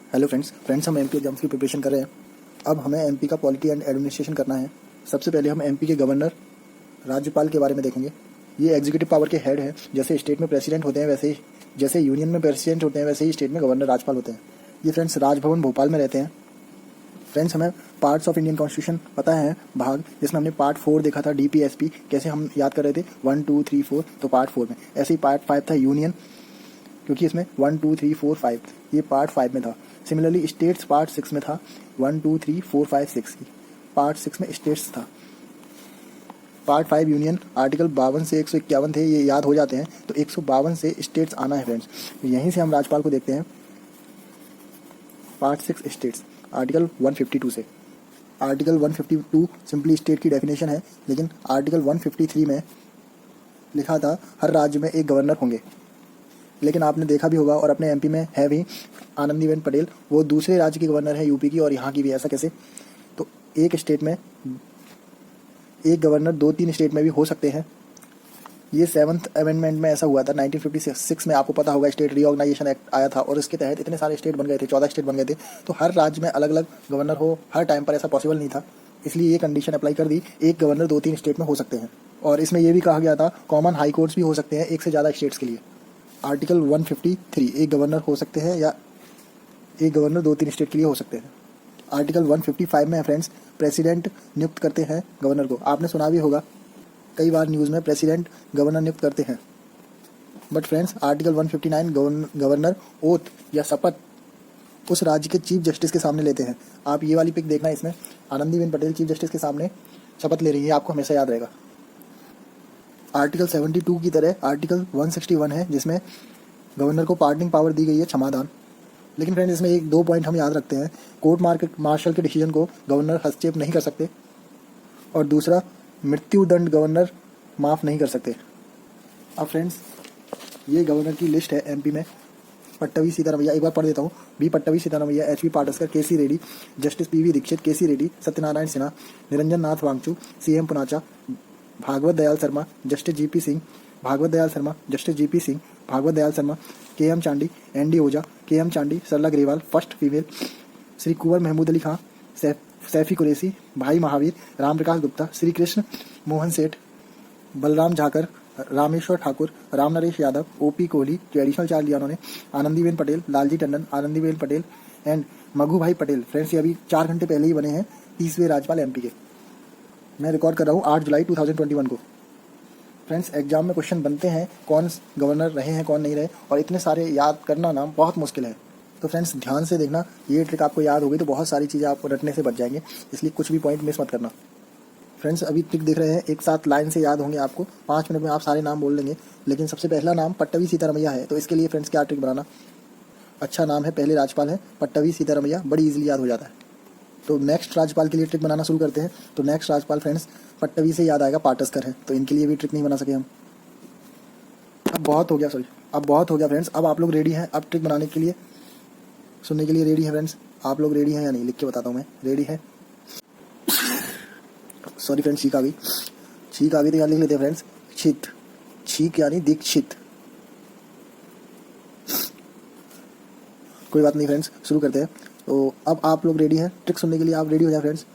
Hello friends हम MP exams की preparation कर रहे हैं। अब हमें एमपी का पॉलिटी एंड एडमिनिस्ट्रेशन करना है। सबसे पहले हम एमपी के गवर्नर राज्यपाल के बारे में देखेंगे। ये एग्जीक्यूटिव पावर के हेड हैं। जैसे स्टेट में प्रेसिडेंट होते हैं वैसे ही, जैसे यूनियन में प्रेसिडेंट होते हैं वैसे ही स्टेट में गवर्नर राज्यपाल होते हैं। ये फ्रेंड्स राजभवन भोपाल में रहते हैं। फ्रेंड्स हमें पार्ट्स ऑफ इंडियन कॉन्स्टिट्यूशन पता है भाग, जिसमें हमने पार्ट 4 देखा था DPSP कैसे हम याद कर रहे थे 1 2 3 4। तो पार्ट 4 में ऐसे ही पार्ट 5 था यूनियन, क्योंकि इसमें 1 2 3 4 5 ये पार्ट 5 में था। सिमिलरली स्टेट्स पार्ट 6 में था 1 2 3 4 5 6 पार्ट 6 में स्टेट्स था। पार्ट 5 यूनियन आर्टिकल 52 से 151 थे, ये याद हो जाते हैं। तो 152 से स्टेट्स आना है फ्रेंड्स। तो यहीं से हम राज्यपाल को देखते हैं। पार्ट 6 स्टेट्स आर्टिकल 152 से। आर्टिकल 152 सिंपली स्टेट की डेफिनेशन है, लेकिन आर्टिकल 153 में लिखा था हर राज्य में एक गवर्नर होंगे। लेकिन आपने देखा भी होगा और अपने एमपी में है भी आनंदीबेन पटेल, वो दूसरे राज्य की गवर्नर है यूपी की, और यहाँ की भी। ऐसा कैसे? तो एक स्टेट में एक गवर्नर 2-3 स्टेट में भी हो सकते हैं। ये 7th अमेंडमेंट में ऐसा हुआ था 1956 में। आपको पता होगा स्टेट रीऑर्गेनाइजेशन एक्ट आया था और इसके तहत इतने सारे स्टेट बन गए थे, 14 स्टेट बन गए थे। तो हर राज्य में अलग अलग गवर्नर हो हर टाइम पर, ऐसा पॉसिबल नहीं था। इसलिए ये कंडीशन अप्लाई कर दी, एक गवर्नर 2-3 स्टेट में हो सकते हैं। और इसमें यह भी कहा गया था कॉमन हाई कोर्ट्स भी हो सकते हैं एक से ज़्यादा स्टेट्स के लिए। आर्टिकल 153 एक गवर्नर हो सकते हैं या एक गवर्नर 2-3 स्टेट के लिए हो सकते हैं। आर्टिकल 155 में फ्रेंड्स प्रेसिडेंट नियुक्त करते हैं गवर्नर को। आपने सुना भी होगा कई बार न्यूज़ में प्रेसिडेंट गवर्नर नियुक्त करते हैं। But friends article 159 governor oath या शपथ उस राज्य के चीफ जस्टिस के सामने लेते हैं। आप ये वाली पिक देखना, इसमें आनंदीबेन पटेल चीफ जस्टिस के सामने शपथ ले रही है, आपको हमेशा याद रहेगा। आर्टिकल 72 की तरह आर्टिकल 161 है, जिसमें गवर्नर को पार्डनिंग पावर दी गई है, क्षमादान। लेकिन फ्रेंड्स इसमें 1-2 पॉइंट हम याद रखते हैं। कोर्ट मार्शल के डिसीजन को गवर्नर हस्तक्षेप नहीं कर सकते, और दूसरा मृत्यु दंड गवर्नर माफ़ नहीं कर सकते। अब फ्रेंड्स ये गवर्नर की लिस्ट है एमपी में। पट्टवी सीतारमैया, एक बार पढ़ देता हूँ। B Pattabhi Sitaramayya, HB Pataskar, KC Reddy, justice PV Dikshit, KC Reddy, Satyanarayan Sinha, Niranjan Nath Wanchoo, CM Punacha, Bhagwat Dayal Sharma, justice GP Singh, Bhagwat Dayal Sharma, justice GP Singh, Bhagwat Dayal Sharma, KM Chandy, ND Ojha, KM Chandy, Sarla Grewal, first female, Shri Kunwar Mahmood Ali Khan, Saifi Qureshi, Bhai Mahavir, Ram Prakash Gupta, Shri Krishna Mohan सेठ, बलराम झाकर, रामेश्वर ठाकुर, राम नरेश यादव, OP कोहली, जो एडिशनल चार्ज लिया उन्होंने, आनंदीबेन पटेल, लालजी टंडन, आनंदीबेन पटेल एंड मघु भाई पटेल। फ्रेंड्स ये अभी 4 घंटे पहले ही बने हैं 30वें राज्यपाल एमपी के। मैं रिकॉर्ड कर रहा हूँ 8 जुलाई 2021 को। फ्रेंड्स एग्जाम में क्वेश्चन बनते हैं कौन गवर्नर रहे हैं कौन नहीं रहे, और इतने सारे याद करना ना बहुत मुश्किल है। तो फ्रेंड्स ध्यान से देखना, ये ट्रिक आपको याद होगी तो बहुत सारी चीज़ें आपको रटने से बच जाएंगे, इसलिए कुछ भी पॉइंट मिस मत करना। फ्रेंड्स अभी ट्रिक देख रहे हैं, एक साथ लाइन से याद होंगे आपको। 5 मिनट में आप सारे नाम बोल लेंगे। लेकिन सबसे पहला नाम पट्टवी सीतारमैया है, तो इसके लिए फ्रेंड्स क्या ट्रिक बनाना, अच्छा नाम है, पहले राज्यपाल है पट्टवी सीतारमैया, बड़ी इजीली याद हो जाता है। तो नेक्स्ट राज्यपाल के लिए ट्रिक बनाना शुरू करते हैं। तो नेक्स्ट राज्यपाल फ्रेंड्स पट्टवी से याद आएगा पाटस्कर है, तो इनके लिए भी ट्रिक नहीं बना सके हम। अब बहुत हो गया फ्रेंड्स। अब आप लोग रेडी हैं अब ट्रिक बनाने के लिए, सुनने के लिए रेडी हैं फ्रेंड्स? आप लोग रेडी हैं या नहीं, लिख के बताता हूँ मैं। रेडी है? सॉरी फ्रेंड्स, छींक आ गई तो यहाँ लिख लेते हैं फ्रेंड्स, छित, छींक यानी दीक्षित। कोई बात नहीं फ्रेंड्स, शुरू करते हैं। तो अब आप लोग रेडी हैं ट्रिक सुनने के लिए? आप रेडी हो जाए फ्रेंड्स।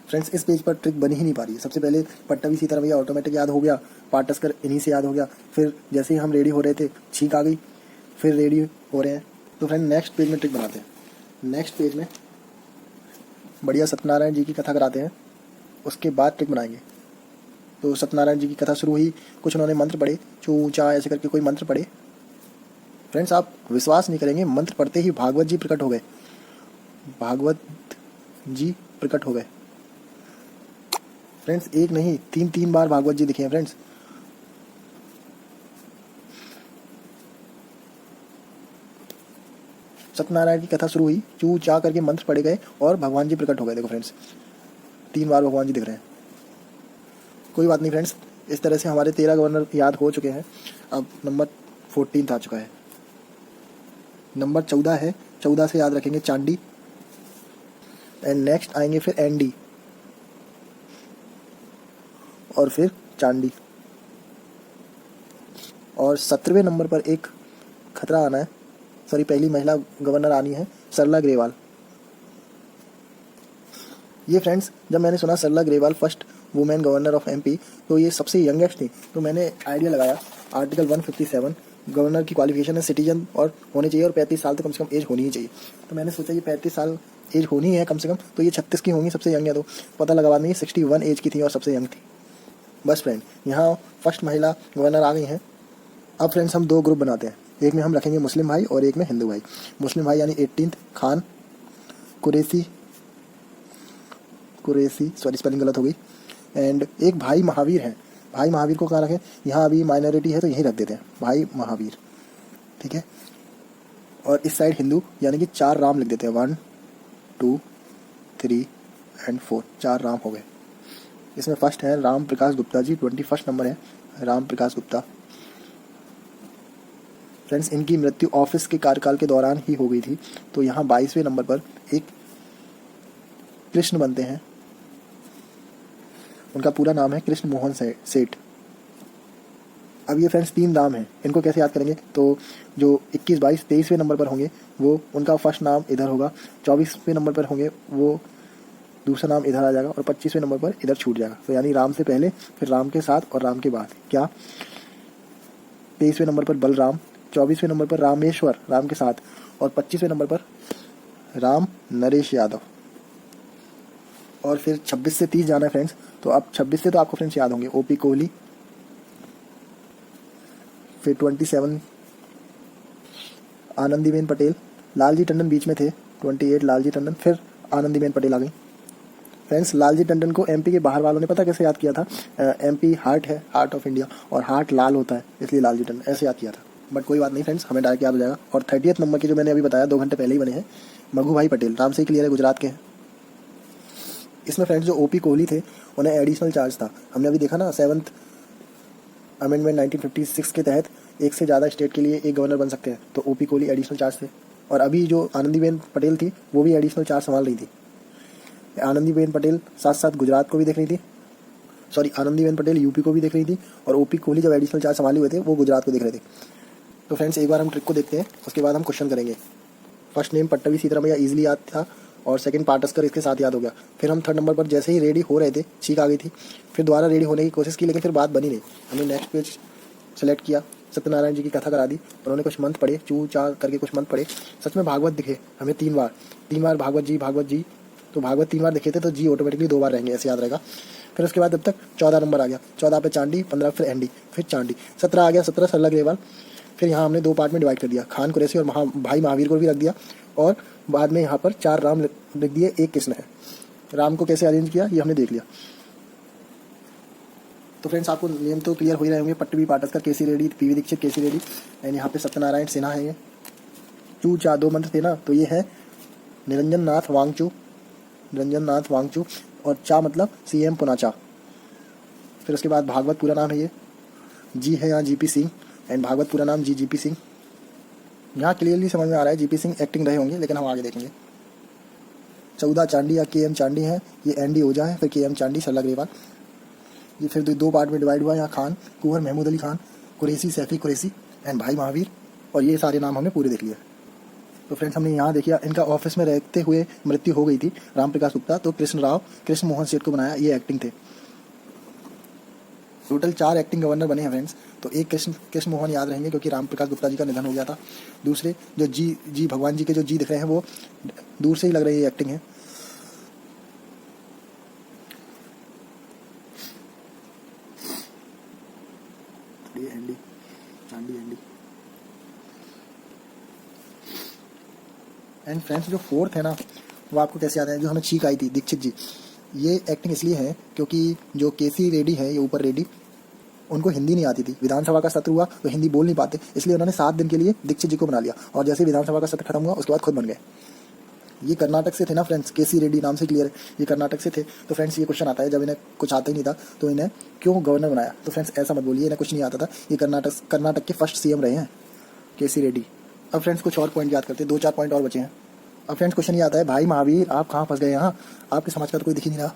फ्रेंड्स इस पेज पर ट्रिक बनी ही नहीं पा रही है। सबसे पहले पट्टवी सीतारमैया ऑटोमेटिक याद हो गया, पाटस्कर इन्हीं से याद हो गया। फिर जैसे ही हम रेडी हो रहे थे छींक आ गई, फिर रेडी हो रहे हैं। तो फ्रेंड नेक्स्ट पेज में ट्रिक बनाते हैं। नेक्स्ट पेज में बढ़िया सत्यनारायण जी की कथा कराते हैं, उसके बाद ट्रिक बनाएंगे। तो सत्यनारायण जी की कथा शुरू हुई, कुछ उन्होंने मंत्र पढ़े, चू चा ऐसे करके कोई मंत्र पढ़े। फ्रेंड्स आप विश्वास नहीं करेंगे, मंत्र पढ़ते ही भागवत जी प्रकट हो गए। भागवत जी प्रकट हो गए फ्रेंड्स, एक नहीं 3 बार भागवत जी दिखे हैं फ्रेंड्स। सत्यनारायण की कथा शुरू हुई, चू चा करके मंत्र पढ़े गए और भगवान जी प्रकट हो गए। देखो फ्रेंड्स 3 बार भगवान जी दिख रहे हैं। कोई बात नहीं फ्रेंड्स, इस तरह से हमारे 13 गवर्नर याद हो चुके हैं। अब नंबर 14 आ चुका है। नंबर 14 है, 14 से याद रखेंगे चांडी, एंड नेक्स्ट आएंगे फिर एनडी, और फिर चांडी। और 17वें नंबर पर एक खतरा आना है, पहली महिला गवर्नर आनी है सरला ग्रेवाल। ये फ्रेंड्स, जब मैंने सुना Sarla Grewal first women governor of MP, तो ये सबसे यंगेस्ट थी, तो मैंने आइडिया लगाया आर्टिकल 157 गवर्नर की क्वालिफिकेशन है सिटीजन और होने चाहिए और 35 साल तो कम से कम एज होनी ही चाहिए। तो मैंने सोचा ये 35 साल एज होनी है कम से कम, तो ये 36 की होंगी, सबसे यंग है। तो पता लगा बाद में ये 61 एज की थी और सबसे यंग थी। बस फ्रेंड, यहाँ फर्स्ट महिला गवर्नर आ गई हैं। अब फ्रेंड्स हम दो ग्रुप बनाते हैं, एक में हम रखेंगे मुस्लिम भाई और एक में हिंदू भाई। मुस्लिम भाई यानी 18th Khan Qureshi, sorry spelling गलत हो गई। एंड एक भाई महावीर है। भाई महावीर को कहाँ रखें, यहाँ अभी माइनॉरिटी है तो यहीं रख देते हैं भाई महावीर, ठीक है। और इस साइड हिंदू यानी कि 4 राम लिख देते हैं, 1 2 3 एंड 4, 4 राम हो गए। इसमें फर्स्ट है राम प्रकाश गुप्ता जी, 21 नंबर है राम प्रकाश गुप्ता। फ्रेंड्स, इनकी मृत्यु ऑफिस के कार्यकाल के दौरान ही हो गई थी, तो यहाँ 22वें नंबर पर एक कृष्ण बनते हैं। उनका पूरा नाम है कृष्ण मोहन सेठ। अब ये फ्रेंड्स 3 नाम हैं, इनको कैसे याद करेंगे, तो जो 21, 22, 23वें नंबर पर होंगे वो उनका फर्स्ट नाम इधर होगा, 24वें नंबर पर होंगे वो दूसरा नाम इधर आ जाएगा और 25वें नंबर पर इधर छूट जाएगा। तो यानी राम से पहले, फिर राम के साथ और राम के बाद। क्या 23वें नंबर पर बलराम, 24वें नंबर पर रामेश्वर राम के साथ और 25वें नंबर पर राम नरेश यादव। और फिर 26 से 30 जाना है फ्रेंड्स, तो अब 26 से तो आपको फ्रेंड्स याद होंगे ओपी कोहली, फिर 27 आनंदीबेन पटेल, लालजी टंडन बीच में थे, 28 लालजी टंडन, फिर आनंदीबेन पटेल आ गई। फ्रेंड्स, लालजी टंडन को एमपी के बाहर वालों ने पता कैसे याद किया था, एमपी हार्ट है, हार्ट ऑफ इंडिया, और हार्ट लाल होता है इसलिए लालजी टंडन ऐसे याद किया था। बट कोई बात नहीं फ्रेंड्स, हमें डायरेक्ट याद हो जाएगा। और 30th नंबर के जो मैंने अभी बताया 2 घंटे पहले ही बने हैं, मघु भाई पटेल, नाम से ही क्लियर है गुजरात के हैं। इसमें फ्रेंड्स जो ओपी कोहली थे उन्हें एडिशनल चार्ज था, हमने अभी देखा ना 7th अमेंडमेंट 1956 के तहत एक से ज़्यादा स्टेट के लिए एक गवर्नर बन सकते हैं, तो ओपी कोहली एडिशनल चार्ज थे। और अभी जो आनंदीबेन पटेल थी वो भी एडिशनल चार्ज संभाल रही थी। आनंदीबेन पटेल साथ साथ गुजरात को भी देख रही थी, सॉरी आनंदीबेन पटेल यूपी को भी देख रही थी, और ओपी कोहली जब एडिशनल चार्ज संभाले हुए थे वो गुजरात को देख रहे थे। तो फ्रेंड्स एक बार हम ट्रिक को देखते हैं, उसके बाद हम क्वेश्चन करेंगे। फर्स्ट नेम पट्टवी सीतारामैया ईजिली याद था, और सेकंड पाटस्कर इसके साथ याद हो गया। फिर हम 3rd नंबर पर जैसे ही रेडी हो रहे थे, छींक आ गई थी, फिर दोबारा रेडी होने की कोशिश की लेकिन फिर बात बनी नहीं। हमने नेक्स्ट पेज सेलेक्ट किया, सत्यनारायण जी की कथा करा दी, उन्होंने कुछ मंत्र पढ़े, चू चा करके कुछ मंत्र पढ़े, सच में भागवत दिखे हमें 3 बार भागवत जी, तो भागवत 3 बार दिखे थे तो जी ऑटोमेटिकली 2 बार रहेंगे, ऐसे याद रहेगा। फिर उसके बाद अब तक 14 नंबर आ गया, 14 पे चांडी, 15 फिर एंडी, फिर चांडी, 17 आ गया, 17 सरला ग्रेवाल। फिर यहाँ हमने 2 पार्ट में डिवाइड कर दिया, खान कुरैशी और भाई महावीर को भी रख दिया, और बाद में यहाँ पर 4 राम लिख दिए, 1 कृष्ण है। राम को कैसे अरेंज किया ये हमने देख लिया। तो फ्रेंड्स आपको नेम तो क्लियर हो ही रहे होंगे, Pattabhi Pataskar KC Reddy, PV Dikshit KC Reddy, and यहाँ पे सत्यनारायण सिन्हा है। ये चू चा 2 मंत्र थे ना, तो ये है निरंजन नाथ वांगचू, और चा मतलब CM पुनाचा। फिर उसके बाद भागवत पूरा नाम है, ये जी है यहाँ GP सिंह, एंड भागवत पूरा नाम GP सिंह। यहाँ क्लियरली समझ में आ रहा है GP सिंह एक्टिंग रहे होंगे, लेकिन हम आगे देखेंगे। 14 चांडी या KM चांडी है, ये एंडी ओझा है, फिर KM चांडी सरला ग्रेवाल। ये फिर 2 पार्ट में डिवाइड हुआ, यहाँ खान कुंवर महमूद अली खान, कुरैशी सैफी कुरैशी, एंड भाई महावीर, और ये सारे नाम हमने पूरे देख लिए। तो फ्रेंड्स हमने यहाँ देखिए इनका ऑफिस में रहते हुए मृत्यु हो गई थी राम प्रकाश गुप्ता, तो कृष्ण मोहन सेठ को बनाया, ये एक्टिंग थे। टोटल 4 एक्टिंग गवर्नर बने हैं फ्रेंड्स, तो एक कृष्ण मोहन याद रहेंगे क्योंकि राम प्रकाश गुप्ता जी का निधन हो गया था। दूसरे जो जी भगवान जी के जो जी दिख रहे हैं वो दूर से ही लग रही है एक्टिंग है। एंड फ्रेंड्स जो 4th है ना, वो आपको कैसे याद है, जो हमें छींक आई थी दीक्षित जी, ये एक्टिंग इसलिए है क्योंकि जो केसी रेड्डी है, ये ऊपर रेड्डी, उनको हिंदी नहीं आती थी। विधानसभा का सत्र हुआ तो हिंदी बोल नहीं पाते, इसलिए उन्होंने 7 दिन के लिए दीक्षित जी को बना लिया, और जैसे विधानसभा का सत्र खत्म हुआ उसके बाद खुद बन गए। ये कर्नाटक से थे ना फ्रेंड्स, केसी रेड्डी नाम से क्लियर है, ये कर्नाटक से थे। तो फ्रेंड्स ये क्वेश्चन आता है, जब इन्हें कुछ आता ही नहीं था तो इन्हें क्यों गवर्नर बनाया, तो फ्रेंड्स ऐसा मत बोलिए इन्हें कुछ नहीं आता था, ये कर्नाटक के फर्स्ट CM रहे हैं केसी रेड्डी। अब फ्रेंड्स कुछ और पॉइंट याद करते हैं, 2-4 पॉइंट और बचे हैं। अब फ्रेंड्स क्वेश्चन ये आता है, भाई महावीर आप कहाँ फंस गए यहाँ, आपके समाज का तो कोई दिख ही नहीं रहा।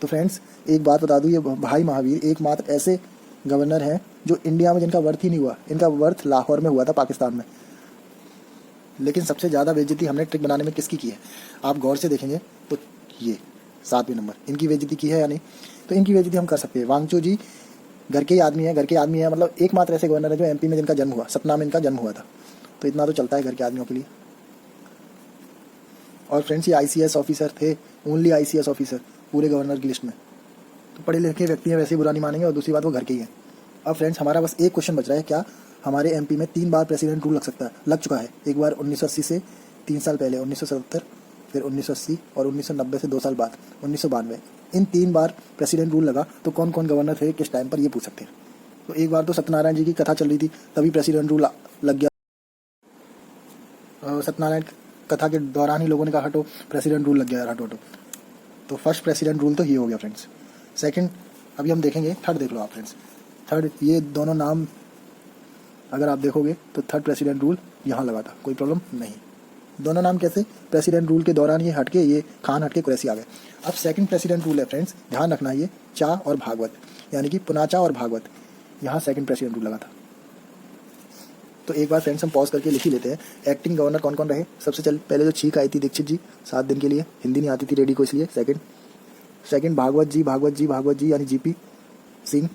तो फ्रेंड्स एक बात बता दूँ, ये भाई महावीर एकमात्र ऐसे गवर्नर हैं जो इंडिया में जिनका वर्थ ही नहीं हुआ, इनका वर्थ लाहौर में हुआ था पाकिस्तान में। लेकिन सबसे ज़्यादा बेइज्जती हमने ट्रिक बनाने में किसकी की है? आप गौर से देखेंगे तो ये 7वें नंबर, इनकी बेइज्जती की है या नहीं? तो इनकी बेइज्जती हम कर सकते हैं। वांगचू जी घर के ही आदमी है, घर के आदमी है, मतलब एकमात्र ऐसे गवर्नर है जो एमपी में जिनका जन्म हुआ, सतना में इनका जन्म हुआ था। तो इतना तो चलता है घर के आदमियों के लिए। और फ्रेंड्स ये आईसीएस ऑफिसर थे, ओनली आईसीएस ऑफिसर पूरे गवर्नर की लिस्ट में। तो पढ़े लिखे व्यक्ति हैं, वैसे ही बुरा नहीं मानेंगे। और दूसरी बात वो घर के ही हैं। अब फ्रेंड्स हमारा बस एक क्वेश्चन बच रहा है, क्या हमारे एमपी में 3 बार प्रेसिडेंट रूल लग सकता है? लग चुका है एक बार 1980 से 3 साल पहले 1977, फिर 1980 और 1990 से 2 साल बाद 1992। इन 3 बार प्रेसिडेंट रूल लगा तो कौन कौन गवर्नर थे किस टाइम पर, ये पूछ सकते हैं। तो एक बार तो सत्यनारायण जी की कथा चल रही थी, तभी प्रेसिडेंट रूल लग गया। सत्यनारायण कथा के दौरान ही लोगों ने कहा हटो प्रेसिडेंट रूल लग गया यार, हटो हटो। तो फर्स्ट प्रेसिडेंट रूल तो ये हो गया फ्रेंड्स। सेकंड अभी हम देखेंगे, थर्ड देख लो आप फ्रेंड्स। थर्ड ये दोनों नाम अगर आप देखोगे तो थर्ड प्रेसिडेंट रूल यहाँ लगा था, कोई प्रॉब्लम नहीं। दोनों नाम कैसे? प्रेसिडेंट रूल के दौरान ये हटके, ये खान हटके कुरैशी आ गए। अब सेकंड प्रेसिडेंट रूल है फ्रेंड्स, ध्यान रखना, ये चा और भागवत, यानी कि पुनाचा और भागवत, यहाँ सेकंड प्रेसिडेंट रूल लगा था। तो एक बार फ्रेंड्स हम पॉज करके लिख ही लेते हैं। एक्टिंग गवर्नर कौन कौन रहे? सबसे पहले जो छीक आई थी दीक्षित जी 7 दिन के लिए, हिंदी नहीं आती थी रेडी को इसलिए। सेकंड भागवत जी यानी GP Singh.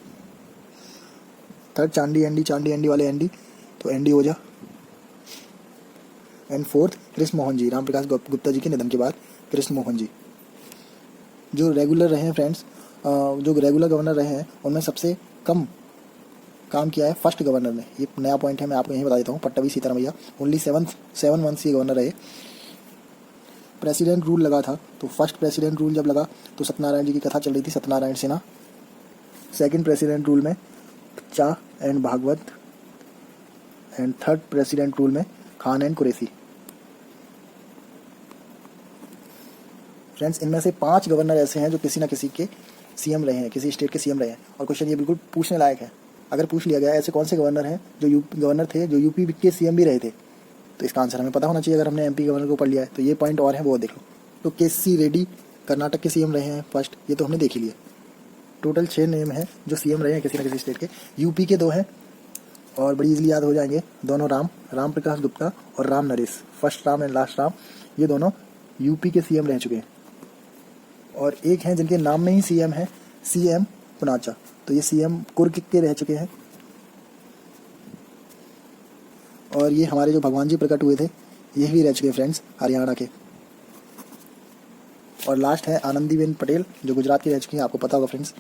Third Chandy ND वाले एंडी, तो ND Ojha. And fourth Krishna Mohan ji, Ram Prakash Gupta ji के निधन के बाद कृष्ण मोहन जी। जो रेगुलर रहे हैं फ्रेंड्स, जो रेगुलर गवर्नर रहे हैं उनमें सबसे कम काम किया है फर्स्ट गवर्नर ने। ये नया पॉइंट है, मैं आपको यहीं बता देता हूँ। पट्टवी सीतारामैया ओनली 7 मंथ्स ये गवर्नर रहे। प्रेसिडेंट रूल लगा था, तो फर्स्ट प्रेसिडेंट रूल जब लगा तो सत्यनारायण जी की कथा चल रही थी, Satyanarayan Sinha. Second president rule में चा and Bhagwat, and third president rule में खान एंड कुरैशी। फ्रेंड्स इनमें से 5 गवर्नर ऐसे हैं जो किसी न किसी के सीएम रहे हैं, किसी स्टेट के सीएम रहे हैं। और क्वेश्चन ये बिल्कुल पूछने लायक है, अगर पूछ लिया गया ऐसे कौन से गवर्नर हैं जो गवर्नर थे जो यूपी के सीएम भी रहे थे, तो इसका आंसर हमें पता होना चाहिए। अगर हमने एमपी गवर्नर को पढ़ लिया है तो ये पॉइंट और है, वो देख लो। तो केसी रेड्डी कर्नाटक के सीएम रहे हैं फर्स्ट, ये तो हमने देख ही लिया। टोटल 6 नेम हैं जो सीएम रहे हैं किसी न किसी स्टेट के। यूपी के 2 हैं और बड़ी इजीली याद हो जाएंगे दोनों, राम प्रकाश गुप्ता और Ram Naresh. First Ram and last Ram, ये दोनों यूपी के सीएम रह चुके हैं। और एक हैं जिनके नाम में ही सीएम है, सीएम पुनाचा, तो ये सीएम कुर्ग के रह चुके हैं। और ये हमारे जो भगवान जी प्रकट हुए थे ये भी रह चुके हैं फ्रेंड्स, हरियाणा के। और लास्ट है आनंदीबेन पटेल जो गुजरात की रह चुकी हैं, आपको पता होगा फ्रेंड्स।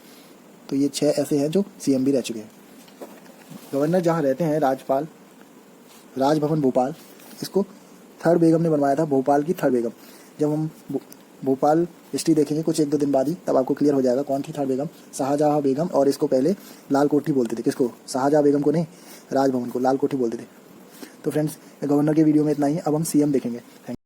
तो ये 6 ऐसे हैं जो सीएम भी रह चुके हैं। गवर्नर जहाँ रहते हैं राजपाल, राजभवन भोपाल, इसको थर्ड बेगम ने बनवाया था, भोपाल की थर्ड बेगम। जब हम भोपाल हिस्ट्री देखेंगे कुछ 1-2 दिन बाद ही, तब आपको क्लियर हो जाएगा कौन थी थर्ड बेगम। शाहजहाँ बेगम, और इसको पहले लाल कोठी बोलते थे। किसको? शाहजहाँ बेगम को नहीं, राजभवन को लाल कोठी बोलते थे। तो फ्रेंड्स गवर्नर के वीडियो में इतना ही, अब हम सीएम देखेंगे। थैंक